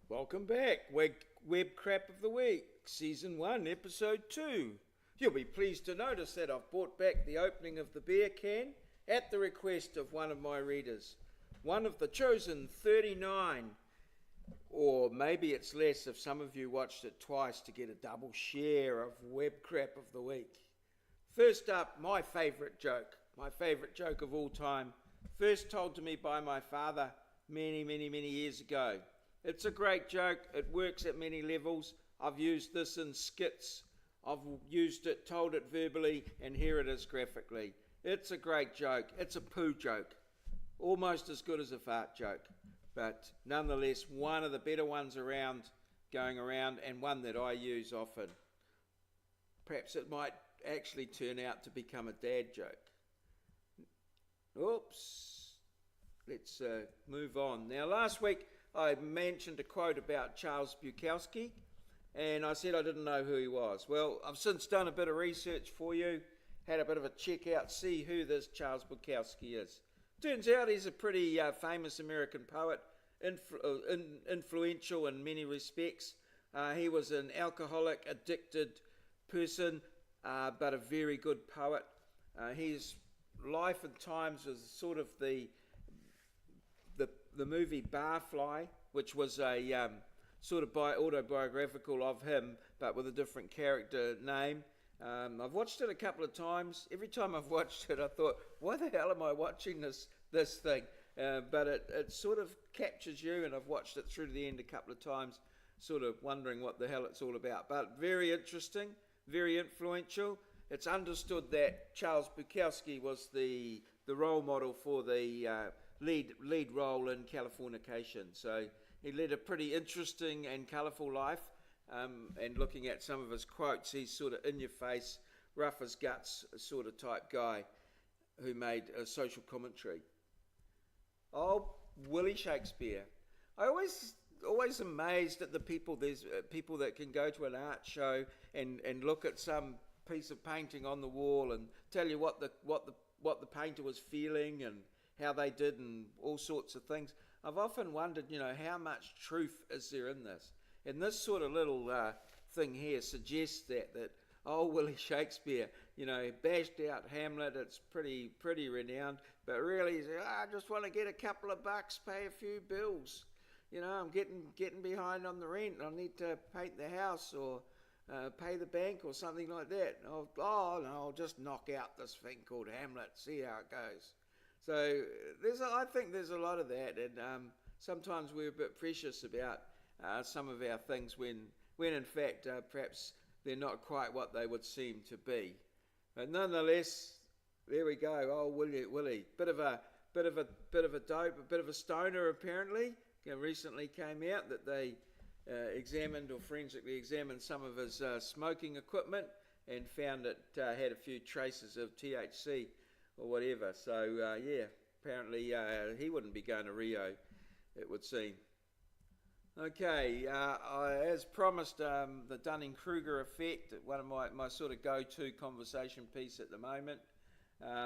Welcome back, Web Crap of the Week, Season 1, Episode 2. You'll be pleased to notice that I've brought back the opening of the beer can at the request of one of my readers. One of the chosen 39, or maybe it's less if some of you watched it twice to get a double share of Web Crap of the Week. First up, my favourite joke of all time, first told to me by my father many years ago. It's a great joke. It works at many levels. I've used this in skits. I've used it, told it verbally, and here it is graphically. It's a great joke. It's a poo joke. Almost as good as a fart joke. But nonetheless, one of the better ones going around, and one that I use often. Perhaps it might actually turn out to become a dad joke. Oops. Let's move on. Now, last week, I mentioned a quote about Charles Bukowski, and I said I didn't know who he was. Well, I've since done a bit of research for you, had a bit of a check out, see who this Charles Bukowski is. Turns out he's a pretty famous American poet, influential in many respects. He was an alcoholic, addicted person, but a very good poet. His life and times was sort of the movie Barfly, which was a sort of autobiographical of him, but with a different character name. I've watched it a couple of times. Every time I've watched it, I thought, why the hell am I watching this thing? But it sort of captures you, and I've watched it through to the end a couple of times, sort of wondering what the hell it's all about. But very interesting, very influential. It's understood that Charles Bukowski was the role model for the lead role in Californication. So he led a pretty interesting and colourful life, and looking at some of his quotes, he's sort of in your face, rough as guts sort of type guy who made a social commentary. Oh, Willie Shakespeare. I always amazed at the people. There's people that can go to an art show and look at some piece of painting on the wall and tell you what the painter was feeling and how they did and all sorts of things. I've often wondered, how much truth is there in this? And this sort of little thing here suggests that Willie Shakespeare, bashed out Hamlet. It's pretty renowned, but really he said, I just want to get a couple of bucks, pay a few bills. I'm getting behind on the rent. I need to paint the house or pay the bank or something like that. No, I'll just knock out this thing called Hamlet, see how it goes. So I think there's a lot of that, and sometimes we're a bit precious about some of our things when in fact perhaps they're not quite what they would seem to be. But nonetheless, there we go. Oh, Willie, bit of a dope, a bit of a stoner apparently. Recently came out that they examined or forensically examined some of his smoking equipment and found it had a few traces of THC or whatever. So apparently he wouldn't be going to Rio, it would seem. Okay, as promised, the Dunning-Kruger effect, one of my sort of go-to conversation piece at the moment,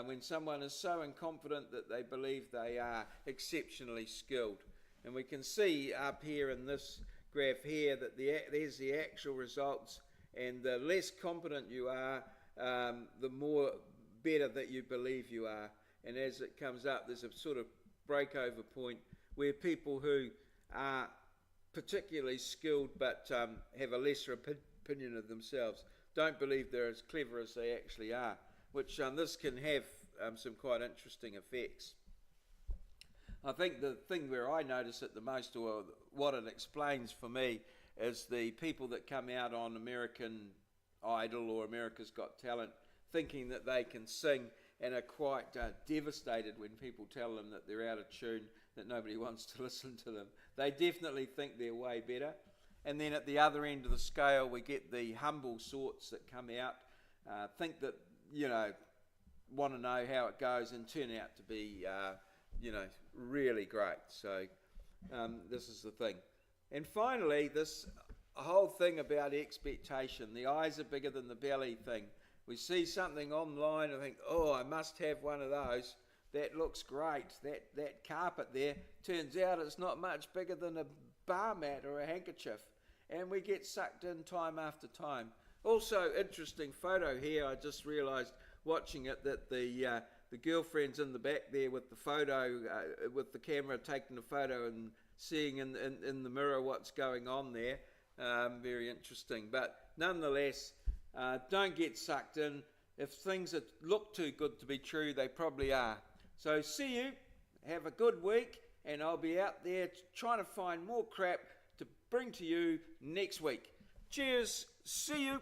when someone is so confident that they believe they are exceptionally skilled. And we can see up here in this graph here that there's the actual results, and the less competent you are, the more better that you believe you are. And as it comes up, there's a sort of breakover point where people who are particularly skilled but have a lesser opinion of themselves don't believe they're as clever as they actually are, which this can have some quite interesting effects. I think the thing where I notice it the most, or what it explains for me, is the people that come out on American Idol or America's Got Talent thinking that they can sing and are quite devastated when people tell them that they're out of tune, that nobody wants to listen to them. They definitely think they're way better. And then at the other end of the scale, we get the humble sorts that come out, think that, want to know how it goes and turn out to be, really great. So this is the thing. And finally, this whole thing about expectation, the eyes are bigger than the belly thing. We see something online and think, oh, I must have one of those. That looks great. That carpet there, turns out it's not much bigger than a bar mat or a handkerchief, and we get sucked in time after time. Also, interesting photo here. I just realised watching it that the girlfriend's in the back there with the photo, with the camera taking the photo and seeing in the mirror what's going on there. Very interesting. But nonetheless, don't get sucked in. If things look too good to be true, they probably are. So see you. Have a good week. And I'll be out there trying to find more crap to bring to you next week. Cheers. See you.